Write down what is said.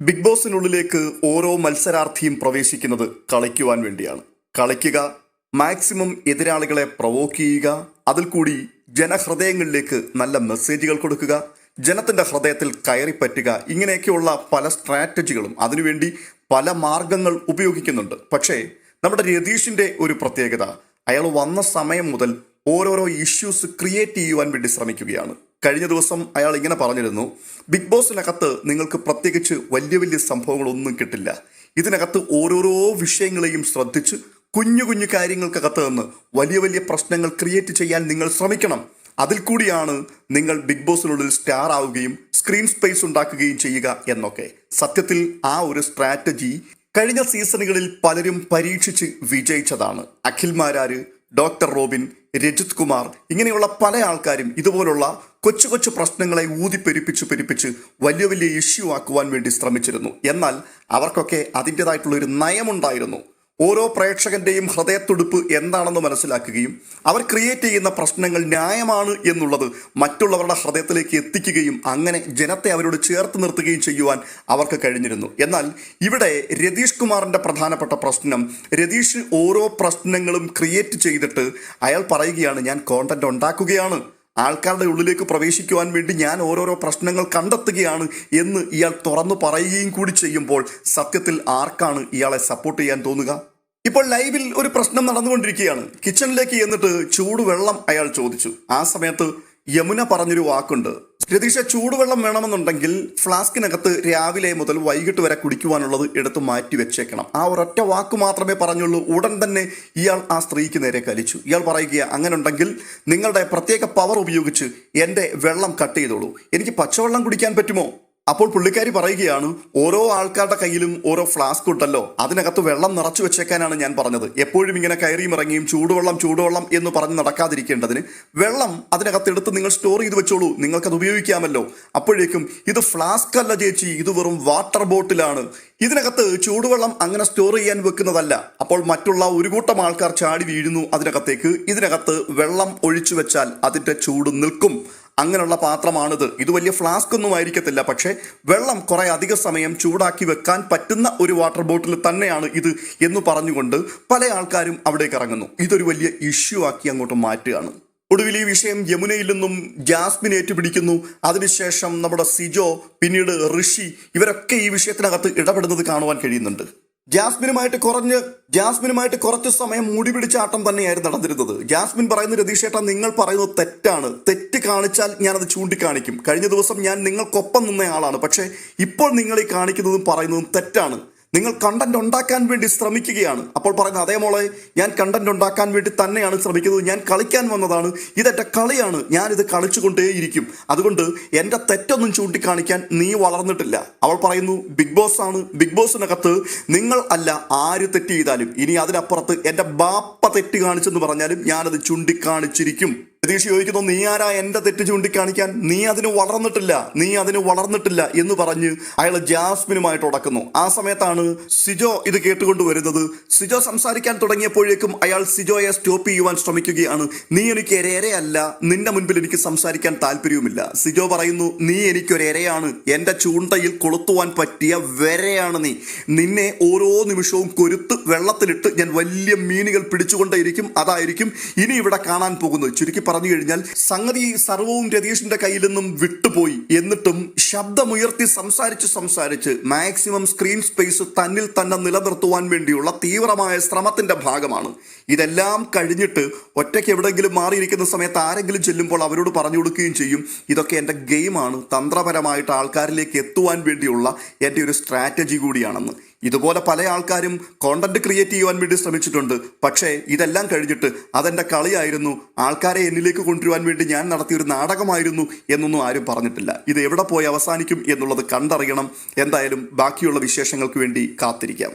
Big ബോസിനുള്ളിലേക്ക് ഓരോ മത്സരാർത്ഥിയും പ്രവേശിക്കുന്നത് കളിക്കുവാൻ വേണ്ടിയാണ്. കളിക്കുക, മാക്സിമം എതിരാളികളെ പ്രൊവോക്ക് ചെയ്യുക, അതിൽ കൂടി ജനഹൃദയങ്ങളിലേക്ക് നല്ല മെസ്സേജുകൾ കൊടുക്കുക, ജനത്തിന്റെ ഹൃദയത്തിൽ കയറിപ്പറ്റുക, ഇങ്ങനെയൊക്കെയുള്ള പല സ്ട്രാറ്റജികളും അതിനുവേണ്ടി പല മാർഗങ്ങൾ ഉപയോഗിക്കുന്നുണ്ട്. പക്ഷേ നമ്മുടെ രതീഷിന്റെ ഒരു പ്രത്യേകത, അയാൾ വന്ന സമയം മുതൽ ഓരോരോ ഇഷ്യൂസ് ക്രിയേറ്റ് ചെയ്യുവാൻ വേണ്ടി ശ്രമിക്കുകയാണ്. കഴിഞ്ഞ ദിവസം അയാൾ ഇങ്ങനെ പറഞ്ഞിരുന്നു, ബിഗ് ബോസിനകത്ത് നിങ്ങൾക്ക് പ്രത്യേകിച്ച് വലിയ വലിയ സംഭവങ്ങളൊന്നും കിട്ടില്ല, ഇതിനകത്ത് ഓരോരോ വിഷയങ്ങളെയും ശ്രദ്ധിച്ച് കുഞ്ഞു കുഞ്ഞു കാര്യങ്ങൾക്കകത്ത് നിന്ന് വലിയ വലിയ പ്രശ്നങ്ങൾ ക്രിയേറ്റ് ചെയ്യാൻ നിങ്ങൾ ശ്രമിക്കണം, അതിൽ കൂടിയാണ് നിങ്ങൾ ബിഗ് ബോസിനുള്ളിൽ സ്റ്റാർ ആവുകയും സ്ക്രീൻ സ്പേസ് ഉണ്ടാക്കുകയും ചെയ്യുക എന്നൊക്കെ. സത്യത്തിൽ ആ ഒരു സ്ട്രാറ്റജി കഴിഞ്ഞ സീസണുകളിൽ പലരും പരീക്ഷിച്ച് വിജയിച്ചതാണ്. അഖിൽ മാരാര്, ഡോക്ടർ റോബിൻ, രജിത് കുമാർ, ഇങ്ങനെയുള്ള പല ആൾക്കാരും ഇതുപോലുള്ള കൊച്ചു കൊച്ചു പ്രശ്നങ്ങളെ പെരുപ്പിച്ച് വലിയ വലിയ ഇഷ്യൂ ആക്കുവാൻ വേണ്ടി ശ്രമിച്ചിരുന്നു. എന്നാൽ അവർക്കൊക്കെ അതിൻ്റെതായിട്ടുള്ള ഒരു നയമുണ്ടായിരുന്നു. ഓരോ പ്രേക്ഷകന്റെയും ഹൃദയത്തുടിപ്പ് എന്താണെന്ന് മനസ്സിലാക്കുകയും അവർ ക്രിയേറ്റ് ചെയ്യുന്ന പ്രശ്നങ്ങൾ ന്യായമാണ് എന്നുള്ളത് മറ്റുള്ളവരുടെ ഹൃദയത്തിലേക്ക് എത്തിക്കുകയും അങ്ങനെ ജനത്തെ അവരോട് ചേർത്ത് നിർത്തുകയും ചെയ്യുവാൻ അവർക്ക് കഴിഞ്ഞിരുന്നു. എന്നാൽ ഇവിടെ രതീഷ് കുമാറിന്റെ പ്രധാനപ്പെട്ട പ്രശ്നം, രതീഷ് ഓരോ പ്രശ്നങ്ങളും ക്രിയേറ്റ് ചെയ്തിട്ട് അയാൾ പറയുകയാണ്, ഞാൻ കോണ്ടന്റ് ഉണ്ടാക്കുകയാണ്, ആൾക്കാരുടെ ഉള്ളിലേക്ക് പ്രവേശിക്കുവാൻ വേണ്ടി ഞാൻ ഓരോരോ പ്രശ്നങ്ങൾ കണ്ടെത്തുകയാണ് എന്ന് ഇയാൾ തുറന്നു പറയുകയും കൂടി ചെയ്യുമ്പോൾ സത്യത്തിൽ ആർക്കാണ് ഇയാളെ സപ്പോർട്ട് ചെയ്യാൻ തോന്നുക? ഇപ്പോൾ ലൈവിൽ ഒരു പ്രശ്നം നടന്നുകൊണ്ടിരിക്കുകയാണ്. കിച്ചണിലേക്ക് എന്നിട്ട് ചൂടുവെള്ളം അയാൾ ചോദിച്ചു. ആ സമയത്ത് യമുന പറഞ്ഞൊരു വാക്കുണ്ട്, രതീഷ, ചൂടുവെള്ളം വേണമെന്നുണ്ടെങ്കിൽ ഫ്ലാസ്കിനകത്ത് രാവിലെ മുതൽ വൈകിട്ട് വരെ കുടിക്കുവാനുള്ളത് എടുത്ത് മാറ്റി വെച്ചേക്കണം. ആ ഒരൊറ്റ വാക്ക് മാത്രമേ പറഞ്ഞുള്ളൂ. ഉടൻ തന്നെ ഇയാൾ ആ സ്ത്രീക്ക് നേരെ കലിച്ചു. ഇയാൾ പറയുക, അങ്ങനെ ഉണ്ടെങ്കിൽ നിങ്ങളുടെ പ്രത്യേക പവർ ഉപയോഗിച്ച് എൻ്റെ വെള്ളം കട്ട് ചെയ്തോളൂ, എനിക്ക് പച്ചവെള്ളം കുടിക്കാൻ പറ്റുമോ? അപ്പോൾ പുള്ളിക്കാരി പറയുകയാണ്, ഓരോ ആൾക്കാരുടെ കയ്യിലും ഓരോ ഫ്ലാസ്ക് ഉണ്ടല്ലോ, അതിനകത്ത് വെള്ളം നിറച്ചു വെച്ചേക്കാനാണ് ഞാൻ പറഞ്ഞത്. എപ്പോഴും ഇങ്ങനെ കയറിയും ഇറങ്ങിയും ചൂടുവെള്ളം എന്ന് പറഞ്ഞ് നടക്കാതിരിക്കേണ്ടതിന് വെള്ളം അതിനകത്ത് എടുത്ത് നിങ്ങൾ സ്റ്റോർ ചെയ്ത് വെച്ചോളൂ, നിങ്ങൾക്കത് ഉപയോഗിക്കാമല്ലോ. അപ്പോഴേക്കും ഇത് ഫ്ലാസ്ക് അല്ല ചേച്ചി, ഇത് വെറും വാട്ടർ ബോട്ടിലാണ്, ഇതിനകത്ത് ചൂടുവെള്ളം അങ്ങനെ സ്റ്റോർ ചെയ്യാൻ വെക്കുന്നതല്ല. അപ്പോൾ മറ്റുള്ള ഒരു കൂട്ടം ആൾക്കാർ ചാടി വീഴുന്നു അതിനകത്തേക്ക്. ഇതിനകത്ത് വെള്ളം ഒഴിച്ചു വെച്ചാൽ അതിൻ്റെ ചൂട് നിൽക്കും, അങ്ങനെയുള്ള പാത്രമാണിത്, ഇത് വലിയ ഫ്ലാസ്ക് ഒന്നും ആയിരിക്കത്തില്ല, പക്ഷേ വെള്ളം കുറെ അധിക സമയം ചൂടാക്കി വെക്കാൻ പറ്റുന്ന ഒരു വാട്ടർ ബോട്ടിൽ തന്നെയാണ് ഇത് എന്ന് പറഞ്ഞുകൊണ്ട് പല ആൾക്കാരും അവിടേക്ക് ഇറങ്ങുന്നു. ഇതൊരു വലിയ ഇഷ്യൂ ആക്കി അങ്ങോട്ട് മാറ്റുകയാണ്. ഒടുവിൽ ഈ വിഷയം യമുനയിൽ നിന്നും ജാസ്മിൻ ഏറ്റുപിടിക്കുന്നു. അതിനുശേഷം നമ്മുടെ സിജോ, പിന്നീട് ഋഷി, ഇവരൊക്കെ ഈ വിഷയത്തിനകത്ത് ഇടപെടുന്നത് കാണുവാൻ കഴിയുന്നുണ്ട്. ജാസ്മിനുമായിട്ട് കുറച്ച് സമയം മൂടി പിടിച്ച ആട്ടം തന്നെയായിരുന്നു നടന്നിരുന്നത്. ജാസ്മിൻ പറയുന്ന, രതീഷേട്ടാ, നിങ്ങൾ പറയുന്നത് തെറ്റാണ്, തെറ്റ് കാണിച്ചാൽ ഞാനത് ചൂണ്ടിക്കാണിക്കും, കഴിഞ്ഞ ദിവസം ഞാൻ നിങ്ങൾക്കൊപ്പം നിന്നയാളാണ്, പക്ഷേ ഇപ്പോൾ നിങ്ങൾ ഈ കാണിക്കുന്നതും പറയുന്നതും തെറ്റാണ്, നിങ്ങൾ കണ്ടന്റ് ഉണ്ടാക്കാൻ വേണ്ടി ശ്രമിക്കുകയാണ്. അപ്പോൾ പറയുന്നത്, അതേ മോളെ, ഞാൻ കണ്ടന്റ് ഉണ്ടാക്കാൻ വേണ്ടി തന്നെയാണ് ശ്രമിക്കുന്നത്, ഞാൻ കളിക്കാൻ വന്നതാണ്, ഇതെന്റെ കളിയാണ്, ഞാനിത് കളിച്ചുകൊണ്ടേയിരിക്കും, അതുകൊണ്ട് എൻ്റെ തെറ്റൊന്നും ചൂണ്ടിക്കാണിക്കാൻ നീ വളർന്നിട്ടില്ല. അവൾ പറയുന്നു, ബിഗ് ബോസ് ആണ്, ബിഗ് ബോസിനകത്ത് നിങ്ങൾ അല്ല ആര് തെറ്റ് ചെയ്താലും, ഇനി അതിനപ്പുറത്ത് എൻ്റെ ബാപ്പ തെറ്റ് കാണിച്ചെന്ന് പറഞ്ഞാലും ഞാനത് ചൂണ്ടിക്കാണിച്ചിരിക്കും. രതീഷ് ചോദിക്കുന്നു, നീ ആരാ എൻ്റെ തെറ്റ് ചൂണ്ടിക്കാണിക്കാൻ? നീ അതിന് വളർന്നിട്ടില്ല എന്ന് പറഞ്ഞ് അയാൾ ജാസ്മിനുമായിട്ട് ഉടക്കുന്നു. ആ സമയത്താണ് സിജോ ഇത് കേട്ടുകൊണ്ട് വരുന്നത്. സിജോ സംസാരിക്കാൻ തുടങ്ങിയപ്പോഴേക്കും അയാൾ സിജോയെ സ്റ്റോപ്പ് ചെയ്യുവാൻ ശ്രമിക്കുകയാണ്. നീ എനിക്ക് ഇരയല്ല, നിന്റെ മുൻപിൽ എനിക്ക് സംസാരിക്കാൻ താല്പര്യവുമില്ല. സിജോ പറയുന്നു, നീ എനിക്കൊരു ഇരയാണ്, എൻ്റെ ചൂണ്ടയിൽ കൊളുത്തുവാൻ പറ്റിയ വരയാണ് നീ, നിന്നെ ഓരോ നിമിഷവും കൊരുത്ത് വെള്ളത്തിലിട്ട് ഞാൻ വലിയ മീനുകൾ പിടിച്ചുകൊണ്ടേയിരിക്കും, അതായിരിക്കും ഇനി ഇവിടെ കാണാൻ പോകുന്നത്. ചുരുക്കി പറഞ്ഞു കഴിഞ്ഞാൽ സംഗതി സർവവും രതീഷിന്റെ കയ്യിൽ നിന്നും വിട്ടുപോയി. എന്നിട്ടും ശബ്ദമുയർത്തി സംസാരിച്ച് മാക്സിമം സ്ക്രീൻ സ്പേസ് തന്നിൽ തന്നെ നിലനിർത്തുവാൻ വേണ്ടിയുള്ള തീവ്രമായ ശ്രമത്തിന്റെ ഭാഗമാണ്. ഇതെല്ലാം കഴിഞ്ഞിട്ട് ഒറ്റയ്ക്ക് എവിടെയെങ്കിലും മാറിയിരിക്കുന്ന സമയത്ത് ആരെങ്കിലും ചെല്ലുമ്പോൾ അവരോട് പറഞ്ഞു കൊടുക്കുകയും ചെയ്യും, ഇതൊക്കെ എൻ്റെ ഗെയിമാണ്, തന്ത്രപരമായിട്ട് ആൾക്കാരിലേക്ക് എത്തുവാൻ വേണ്ടിയുള്ള എൻ്റെ ഒരു സ്ട്രാറ്റജി കൂടിയാണെന്ന്. ഇതുപോലെ പല ആൾക്കാരും കോണ്ടന്റ് ക്രിയേറ്റ് ചെയ്യുവാൻ വേണ്ടി ശ്രമിച്ചിട്ടുണ്ട്. പക്ഷേ ഇതെല്ലാം കഴിഞ്ഞിട്ട് അതെൻ്റെ കളിയായിരുന്നു, ആൾക്കാരെ എന്നിലേക്ക് കൊണ്ടുവരുവാൻ വേണ്ടി ഞാൻ നടത്തിയൊരു നാടകമായിരുന്നു എന്നൊന്നും ആരും പറഞ്ഞിട്ടില്ല. ഇത് എവിടെ പോയി അവസാനിക്കും എന്നുള്ളത് കണ്ടറിയണം. എന്തായാലും ബാക്കിയുള്ള വിശേഷങ്ങൾക്ക് വേണ്ടി കാത്തിരിക്കാം.